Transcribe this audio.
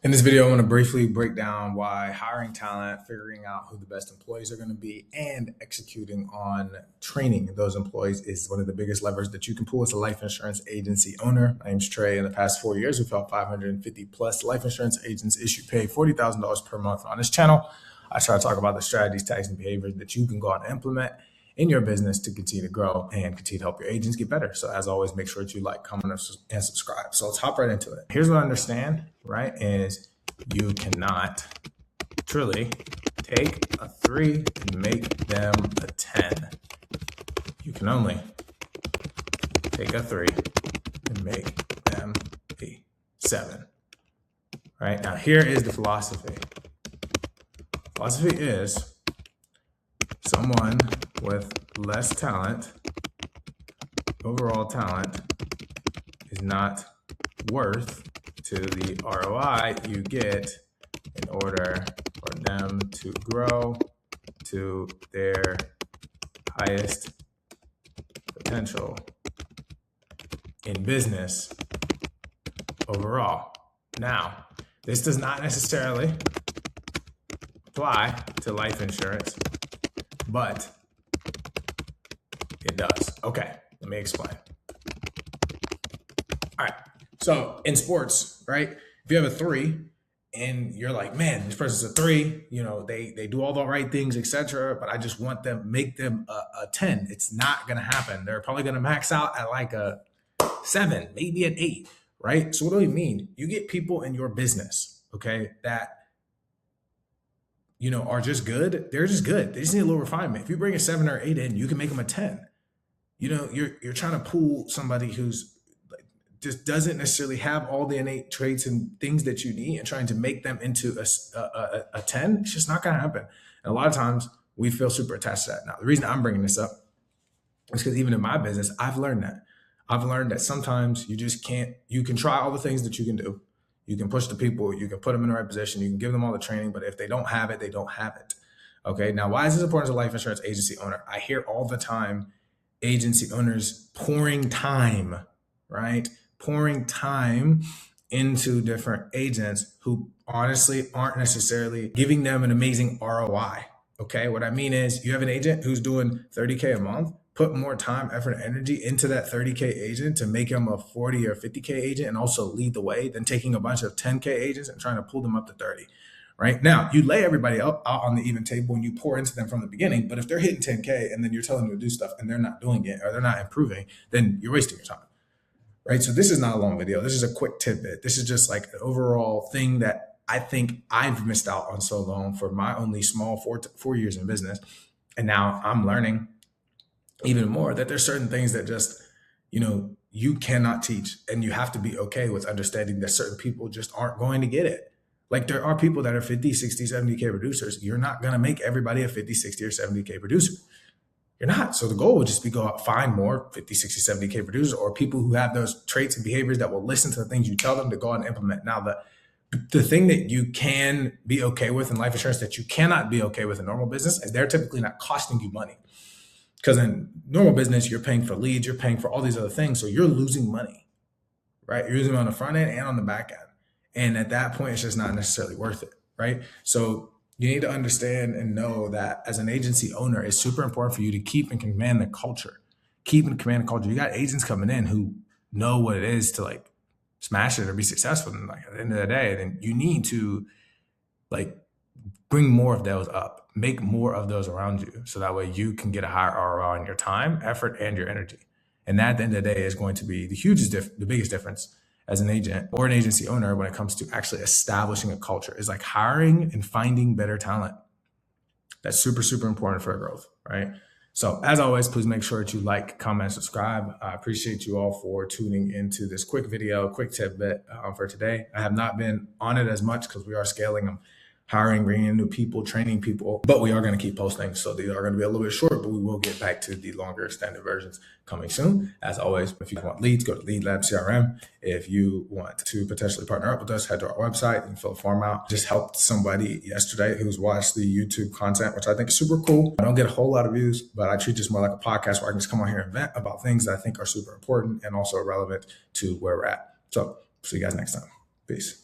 In this video, I want to briefly break down why hiring talent, figuring out who the best employees are going to be, and executing on training those employees is one of the biggest levers that you can pull as a life insurance agency owner. My name's Trey. In the past 4 years, we've helped 550 plus life insurance agents issue pay $40,000 per month on this channel. I try to talk about the strategies, tactics, and behaviors that you can go out and implement in your business to continue to grow and continue to help your agents get better. So as always, make sure that you like, comment, and subscribe. So let's hop right into it. Here's what I understand, right, is you cannot truly take a 3 and make them a 10. You can only take a 3 and make them a 7. Right? Now here is the philosophy. Philosophy is someone with less talent, overall talent, is not worth to the ROI you get in order for them to grow to their highest potential in business overall. Now, this does not necessarily apply to life insurance, but it does. Okay, let me explain. All right, so in sports, right, if you have a 3 and you're like, man, this person's a 3, they do all the right things, etc., but I just want them, make them a 10. It's not going to happen. They're probably going to max out at like a 7, maybe an 8, right? So what do we mean? You get people in your business, okay, that are just good. They're just good. They just need a little refinement. If you bring a 7 or 8 in, you can make them a 10. You're trying to pull somebody who's like just doesn't necessarily have all the innate traits and things that you need and trying to make them into a 10. It's just not going to happen. And a lot of times we feel super attached to that. Now, the reason I'm bringing this up is because even in my business, I've learned that sometimes you just can't, you can try all the things that you can do. You can push the people, you can put them in the right position, you can give them all the training, but if they don't have it, they don't have it. Okay, now why is this important as a life insurance agency owner? I hear all the time agency owners pouring time, right? Pouring time into different agents who honestly aren't necessarily giving them an amazing ROI. Okay, what I mean is you have an agent who's doing $30K a month, put more time, effort, and energy into that 30K agent to make him a 40 or 50K agent and also lead the way than taking a bunch of 10K agents and trying to pull them up to 30. Right now, you lay everybody out on the even table and you pour into them from the beginning. But if they're hitting 10K and then you're telling them to do stuff and they're not doing it or they're not improving, then you're wasting your time. Right. So this is not a long video. This is a quick tidbit. This is just like an overall thing that I think I've missed out on so long for my only small 4 years in business. And now I'm learning even more that there's certain things that just, you cannot teach, and you have to be okay with understanding that certain people just aren't going to get it. Like there are people that are 50, 60, 70K producers. You're not going to make everybody a 50, 60 or 70K producer. You're not. So the goal would just be go out, find more 50, 60, 70K producers or people who have those traits and behaviors that will listen to the things you tell them to go out and implement. Now, the thing that you can be okay with in life insurance that you cannot be okay with in normal business is they're typically not costing you money. Because in normal business, you're paying for leads, you're paying for all these other things. So you're losing money, right? You're losing on the front end and on the back end. And at that point, it's just not necessarily worth it, right? So you need to understand and know that as an agency owner, it's super important for you to keep and command the culture. Keep and command the culture. You got agents coming in who know what it is to like smash it or be successful. And like at the end of the day, then you need to like bring more of those up, make more of those around you. So that way you can get a higher ROI on your time, effort, and your energy. And that at the end of the day is going to be the biggest difference as an agent or an agency owner when it comes to actually establishing a culture is like hiring and finding better talent. That's super, super important for growth, right? So as always, please make sure that you like, comment, subscribe. I appreciate you all for tuning into this quick video, quick tidbit for today. I have not been on it as much because we are scaling them. Hiring, bringing in new people, training people, but we are going to keep posting. So these are going to be a little bit short, but we will get back to the longer extended versions coming soon. As always, if you want leads, go to Lead Lab CRM. If you want to potentially partner up with us, head to our website and fill a form out. Just helped somebody yesterday who's watched the YouTube content, which I think is super cool. I don't get a whole lot of views, but I treat this more like a podcast where I can just come on here and vent about things that I think are super important and also relevant to where we're at. So see you guys next time. Peace.